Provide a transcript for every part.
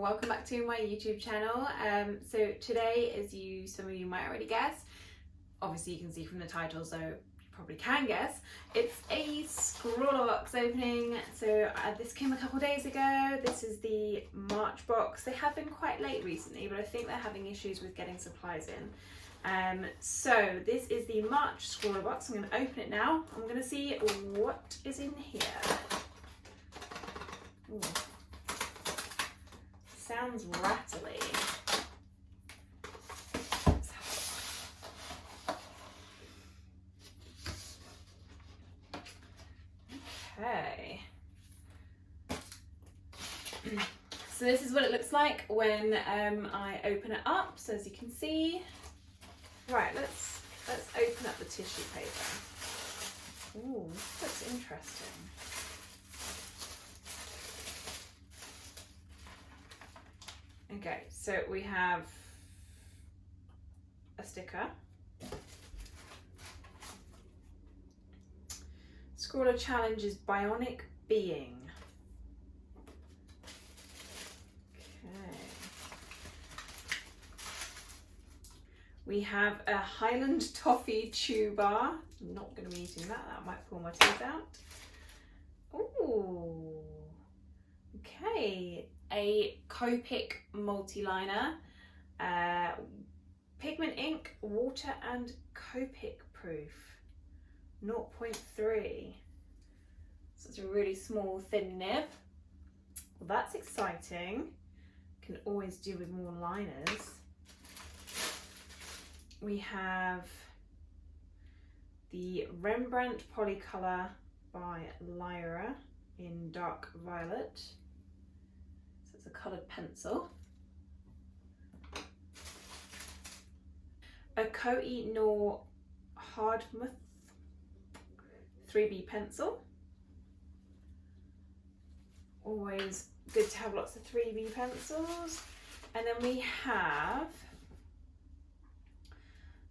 welcome back to my YouTube channel. So today, as some of you might already guess, obviously you can see from the title, so you probably can guess, it's a Scrawlrbox opening. So this came a couple days ago. This is the March box. They have been quite late recently, but I think they're having issues with getting supplies in. So this is the March Scrawlrbox. I'm going to open it now. I'm going to see what is in here. Ooh. Sounds rattly. Okay. So this is what it looks like when I open it up. So as you can see, right, let's open up the tissue paper. Ooh, this looks interesting. Okay, so we have a sticker. Scrawlrchallenge is Bionic Being. Okay. We have a Highland Toffee chew bar. I'm not going to be eating that. That might pull my teeth out. Ooh. Okay. A Copic Multiliner, Pigment ink, water and Copic proof, 0.3. So it's a really small thin nib. Well, that's exciting. Can always do with more liners. We have the Rembrandt Polycolour by Lyra in dark violet. A coloured pencil, a Koh-i-Noor Hardtmuth 3B pencil. Always good to have lots of 3B pencils. And then we have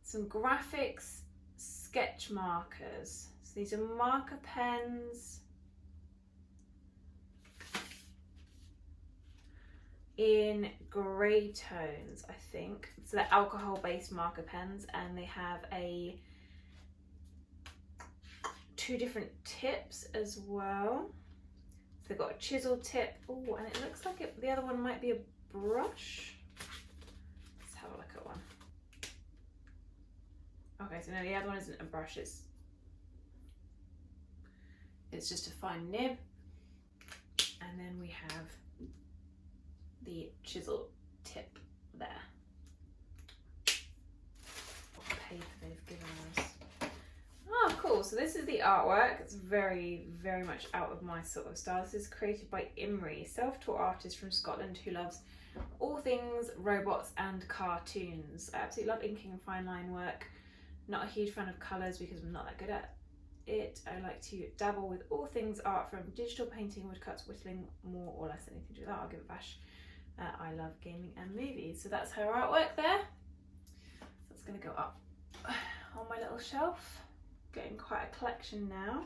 some graphics sketch markers. So these are marker pens in grey tones, I think. So they're alcohol-based marker pens, and they have two different tips as well. So they've got a chisel tip. Oh, and it looks like the other one might be a brush. Let's have a look at one. Okay, so no, the other one isn't a brush. It's just a fine nib. And then we have the chisel tip there. What paper they've given us. Oh, cool. So this is the artwork. It's very, very much out of my sort of style. This is created by Imri, self-taught artist from Scotland who loves all things robots and cartoons. I absolutely love inking and fine line work. Not a huge fan of colours because I'm not that good at it. I like to dabble with all things art, from digital painting, woodcuts, whittling, more or less anything to do with that. I'll give it a bash. I love gaming and movies. So that's her artwork there. So it's going to go up on my little shelf. Getting quite a collection now.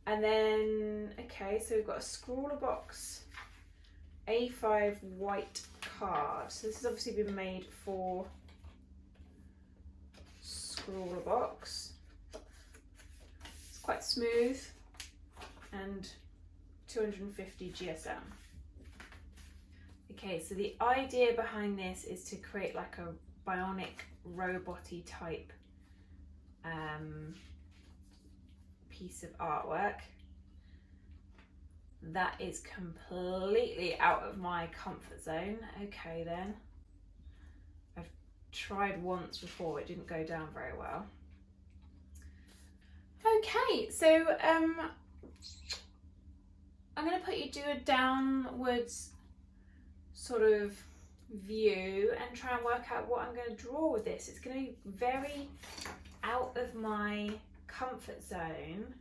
And then, okay, so we've got a Scrawlrbox A5 white card. So this has obviously been made for Scrawlrbox. It's quite smooth and 250 GSM. Okay, so the idea behind this is to create like a bionic robot-y type piece of artwork. That is completely out of my comfort zone. Okay then. I've tried once before, it didn't go down very well. Okay, so I'm going to put you do a downwards sort of view and try and work out what I'm going to draw with this. It's going to be very out of my comfort zone,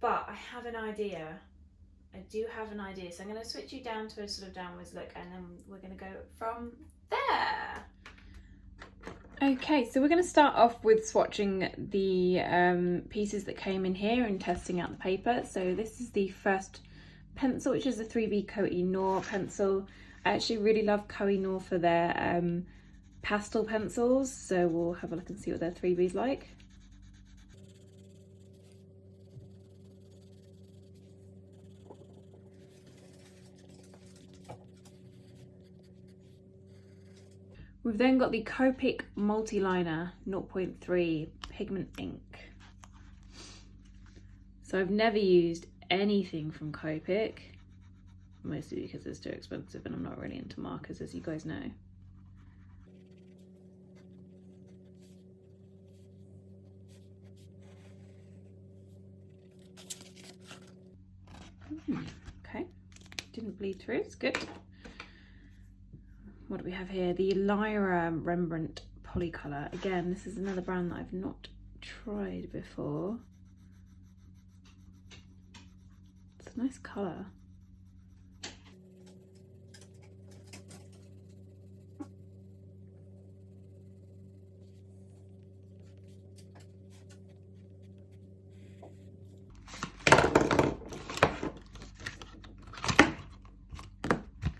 but I have an idea. I do have an idea, so I'm going to switch you down to a sort of downwards look, and then we're going to go from there. Okay, so we're going to start off with swatching the pieces that came in here and testing out the paper. So this is the first pencil, which is a 3B Koh-i-Noor pencil. I actually really love Koh-i-Noor for their pastel pencils, so we'll have a look and see what their 3B's like. We've then got the Copic Multiliner 0.3 Pigment ink. So I've never used anything from Copic, mostly because it's too expensive and I'm not really into markers, as you guys know. Okay, didn't bleed through, it's good. What do we have here? The Lyra Rembrandt Polycolour. Again, this is another brand that I've not tried before. It's a nice colour.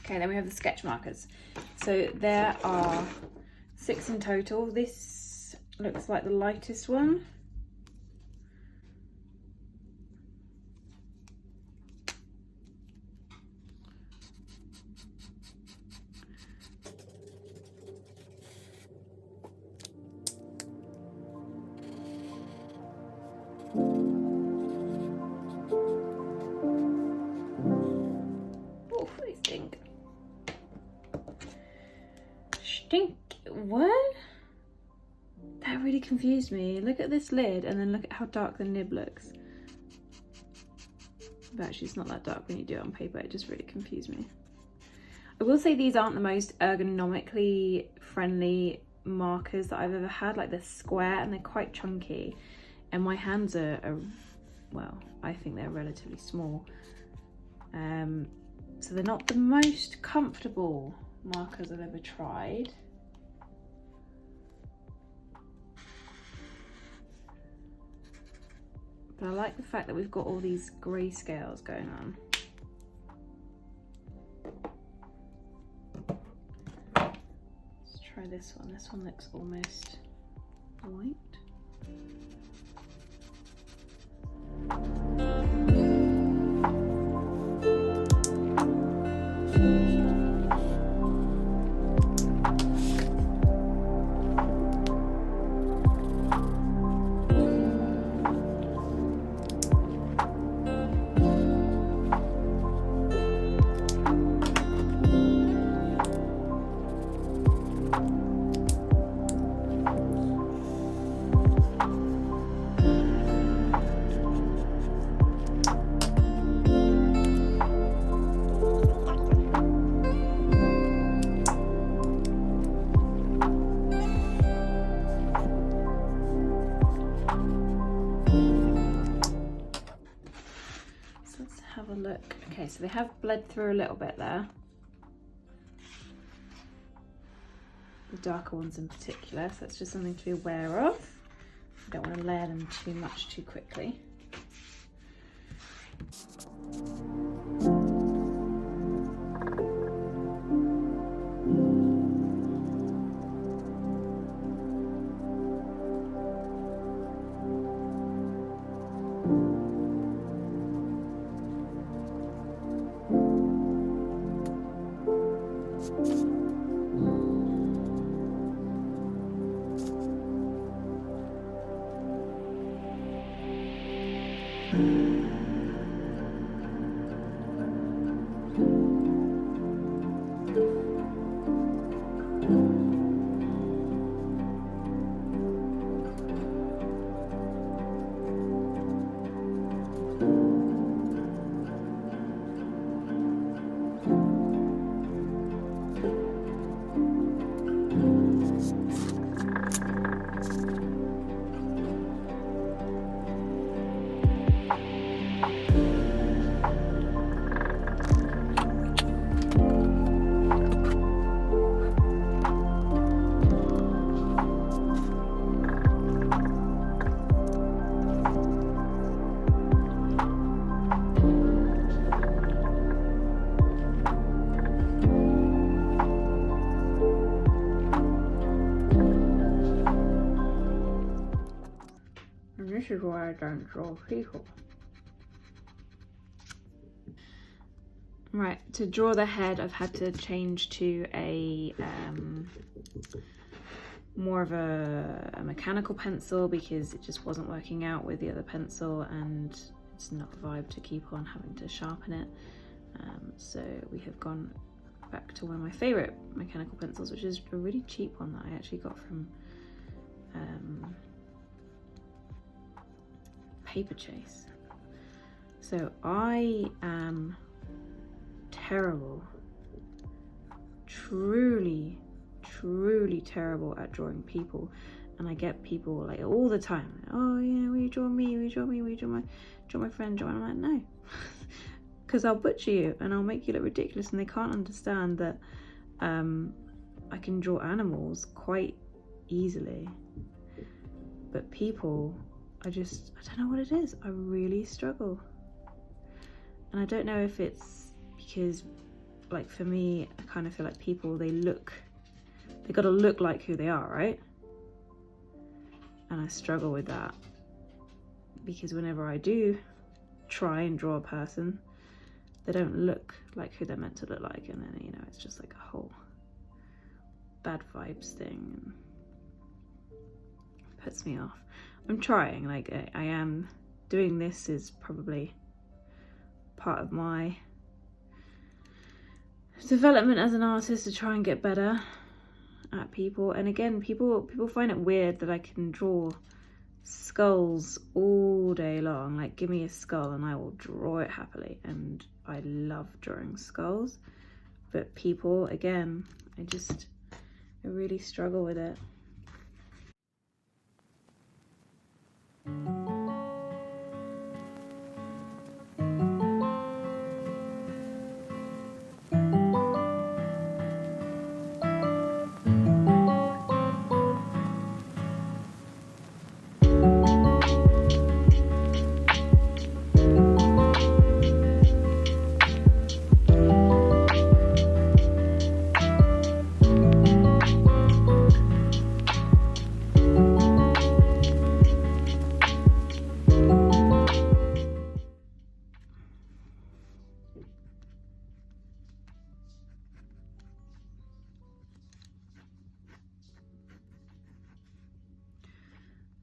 Okay, then we have the sketch markers. So there are 6 in total. This looks like the lightest one. Oh, they stink. What? That really confused me. Look at this lid and then look at how dark the nib looks. But actually it's not that dark when you do it on paper, it just really confused me. I will say these aren't the most ergonomically friendly markers that I've ever had. Like, they're square and they're quite chunky, and my hands are well, I think they're relatively small. So they're not the most comfortable markers I've ever tried. But I like the fact that we've got all these grey scales going on. Let's try this one. This one looks almost white. Okay, so they have bled through a little bit there. The darker ones in particular, so that's just something to be aware of. I don't want to layer them too much too quickly. this is why I don't draw people. Right, to draw the head, I've had to change to a more of a mechanical pencil because it just wasn't working out with the other pencil, and it's not a vibe to keep on having to sharpen it. So we have gone back to one of my favourite mechanical pencils, which is a really cheap one that I actually got from Paper Chase. So I am terrible, truly terrible at drawing people, and I get people like all the time, oh yeah, will you draw me, will you draw me, will you draw my friend Joanne? I'm like, no, because I'll butcher you and I'll make you look ridiculous, and they can't understand that I can draw animals quite easily, but people, I don't know what it is, I really struggle. And I don't know if it's because, like, for me, I kind of feel like people, they gotta look like who they are, right? And I struggle with that because whenever I do try and draw a person, they don't look like who they're meant to look like, and then, you know, it's just like a whole bad vibes thing, and puts me off. I'm trying, like, I am doing this is probably part of my development as an artist, to try and get better at people. And again, people find it weird that I can draw skulls all day long. Like, give me a skull and I will draw it happily, and I love drawing skulls. But people, again, I really struggle with it.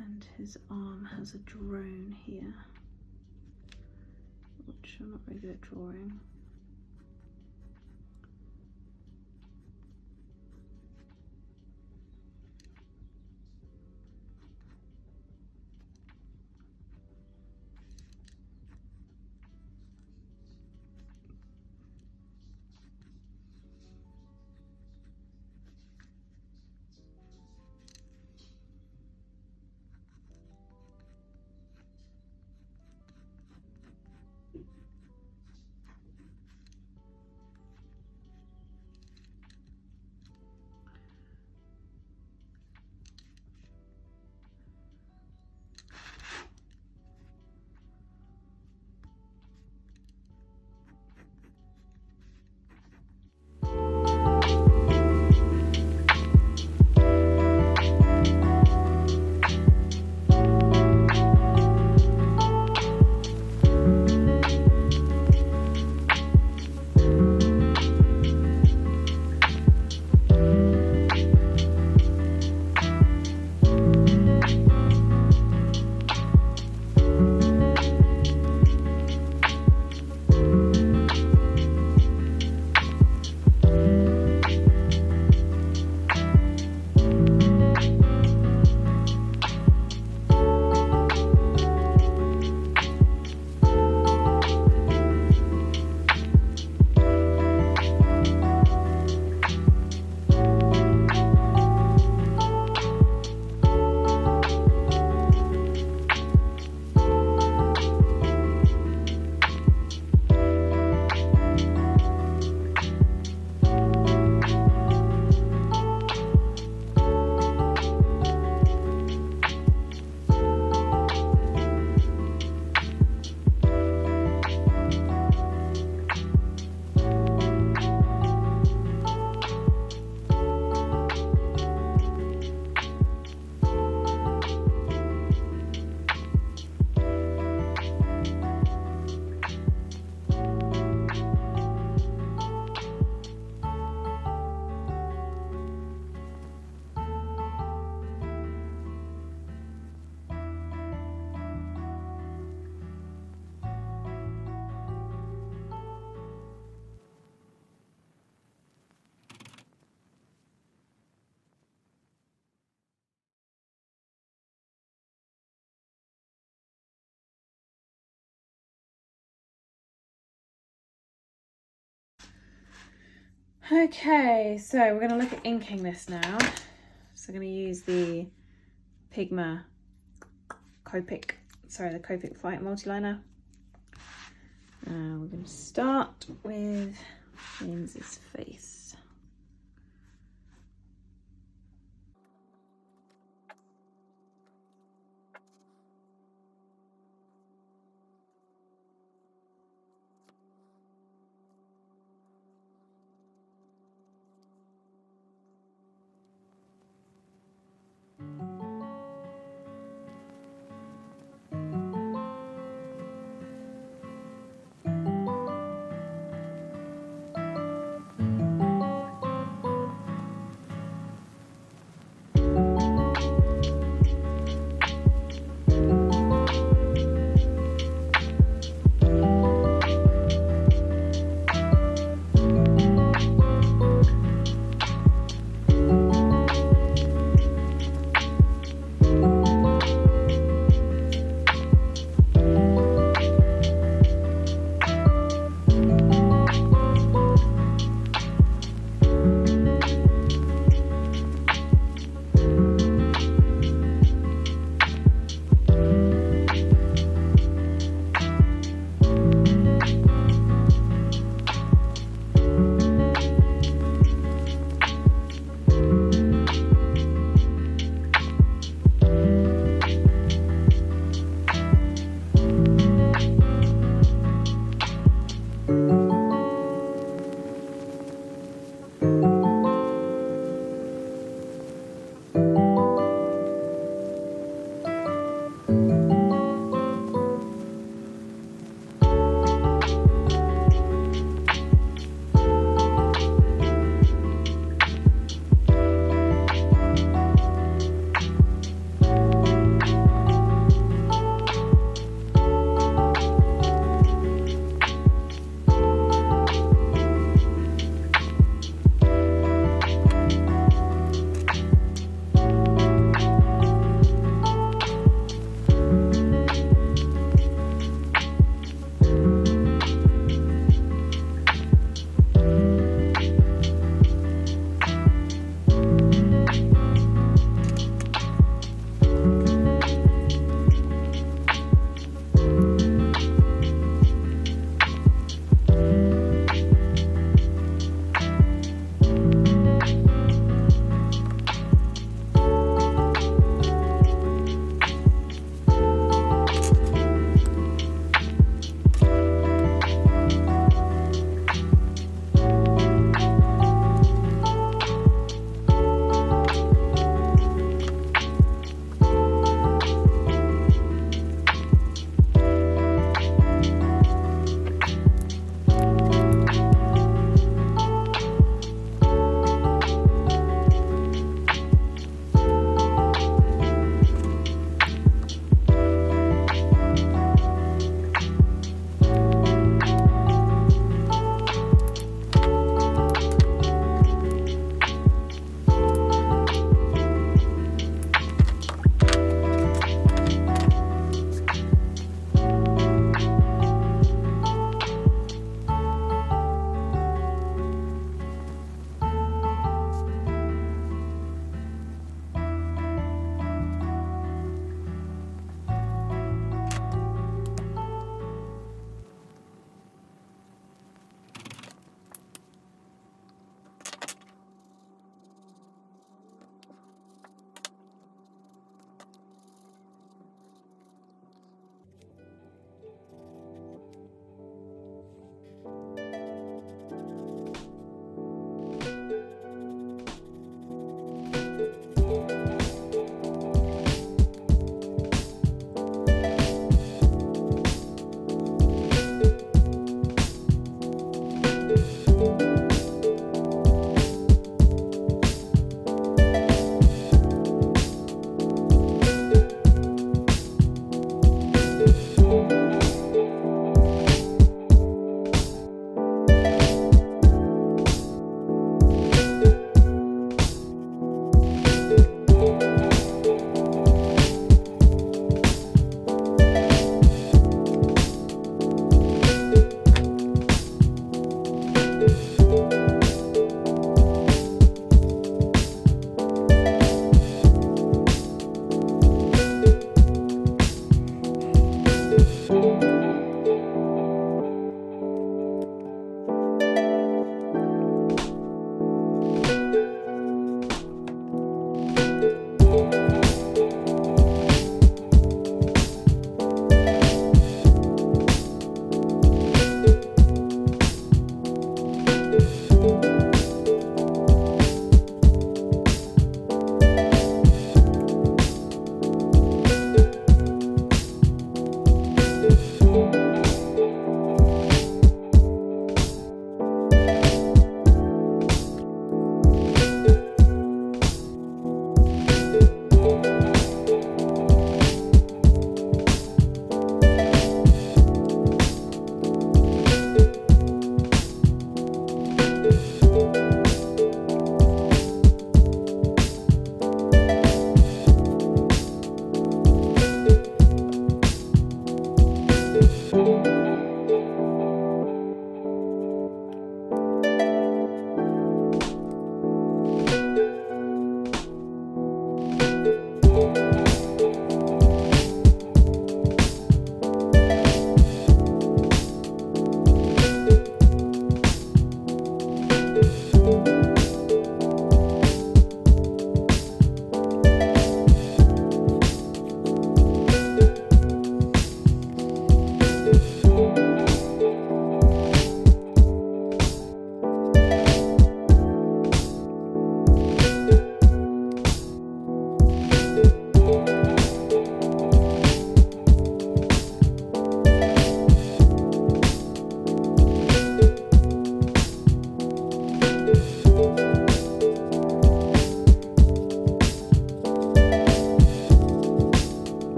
And his arm has a drone here, which I'm not very good at drawing. Okay, so we're going to look at inking this now. So I'm going to use the Pigment Copic, the Copic Fight Multiliner. We're going to start with James's face.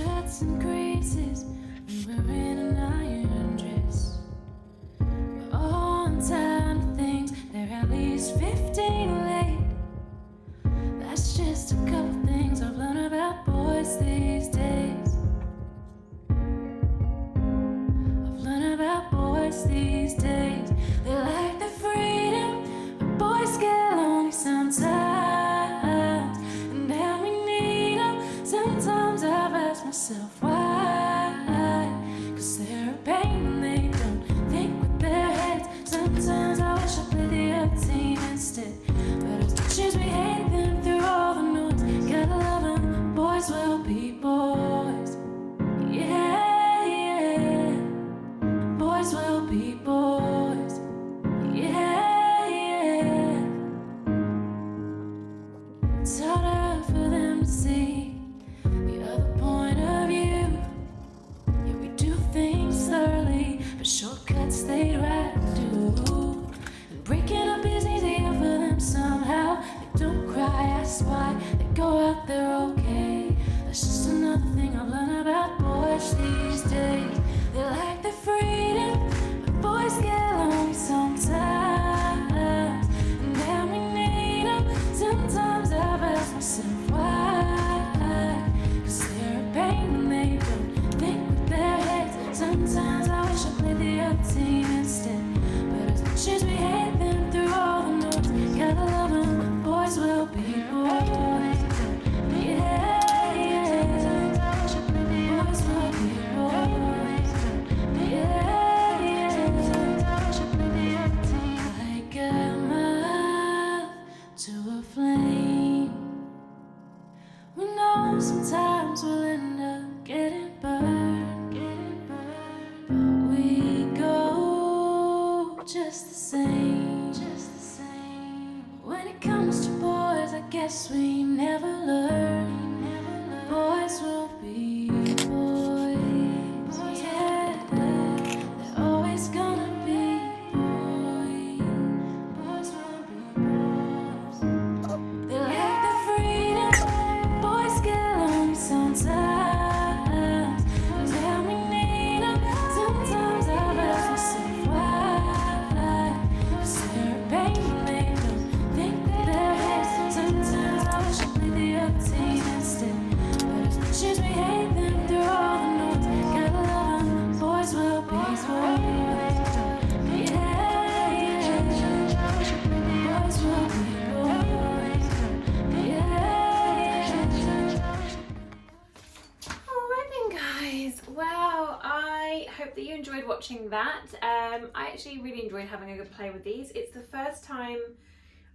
cuts and creases when we're in an iron dress. We're on time to things, they're at least 15 late. That's just a couple things I've learned about boys these days. I've learned about boys these days. They like the freedom, but boys get lonely sometimes. And now we need them. Sometimes I've asked myself why. 'Cause they're a pain and they don't think with their heads. Sometimes I wish I played the other team instead. But as much as we hate them through all the noise, gotta love them, boys will be boys. Yeah, yeah. Boys will be boys. Yeah, yeah. It's harder for them to see the other point of view. Yeah, we do things thoroughly, but shortcuts they'd rather do. And breaking up is easier for them somehow. They don't cry, ask why, they go out there okay. That's just another thing I've learned about boys these days. They like the freedom, but boys get lonely sometimes. And now we need them. Sometimes I've asked myself why. 'Cause they're a pain and they don't think with their heads. Sometimes I wish I played the other team instead. But as much as we hate them through all the noise, gotta love them, boys will be boys. Yeah, yeah. Boys will be boys. Yeah, yeah. Like a moth to a flame. We know sometimes we'll end up getting burned. But we go just the same. When it comes to boys, I guess we never learn. Boys will be boys. Yeah, they're always gonna be boys. Boys will be boys. They like the freedom, boys get lonely sometimes. And now we need them. Sometimes I've asked myself why. 'Cause they're a pain and they don't think with their heads. Sometimes I wish I played the other team instead. But as much as we hate them through all the noise, gotta love them, boys will be boys. Yeah, yeah. Boys will be boys. Yeah, yeah. Alright then guys, well I hope that you enjoyed watching that. I actually really enjoyed having a good play with these. It's the first time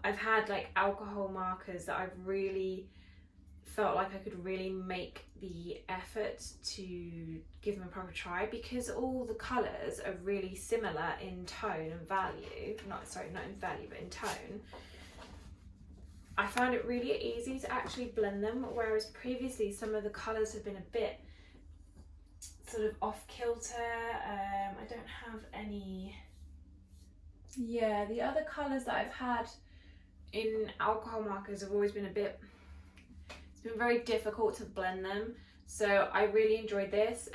I've had like alcohol markers that I've really felt like I could really make the effort to give them a proper try, because all the colours are really similar in tone and value. Not in value, but in tone. I found it really easy to actually blend them, whereas previously some of the colours have been a bit sort of off kilter. I don't have any, yeah, the other colours that I've had in alcohol markers have always been a bit, it's been very difficult to blend them. So I really enjoyed this.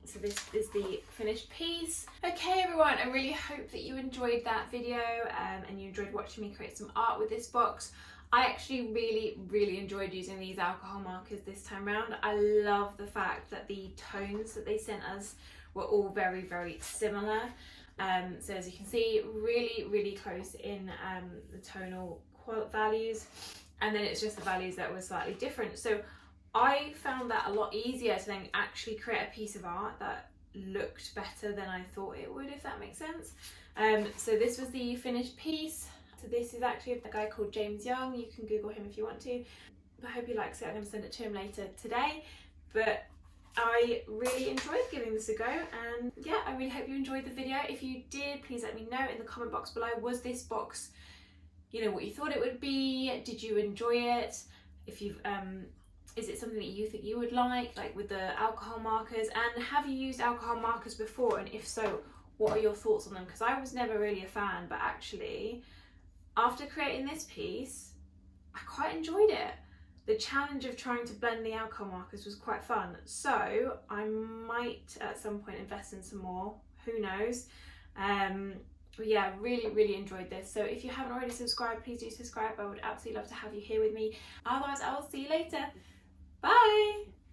So this is the finished piece. Okay everyone, I really hope that you enjoyed that video and you enjoyed watching me create some art with this box. I actually really enjoyed using these alcohol markers this time around. I love the fact that the tones that they sent us were all very similar. So as you can see, really close in the tonal values, and then it's just the values that were slightly different. So I found that a lot easier to then actually create a piece of art that looked better than I thought it would, if that makes sense. So this was the finished piece. So this is actually a guy called James Young. You can Google him if you want to. I hope he likes it. I'm going to send it to him later today. But I really enjoyed giving this a go, and yeah, I really hope you enjoyed the video. If you did, please let me know in the comment box below. Was this box, you know, what you thought it would be? Did you enjoy it? If you've is it something that you think you would like with the alcohol markers? And have you used alcohol markers before? And if so, what are your thoughts on them? Because I was never really a fan, but actually, after creating this piece, I quite enjoyed it. the challenge of trying to blend the alcohol markers was quite fun. So I might at some point invest in some more, who knows. But yeah, really enjoyed this. So if you haven't already subscribed, please do subscribe. I would absolutely love to have you here with me. Otherwise, I will see you later. Bye!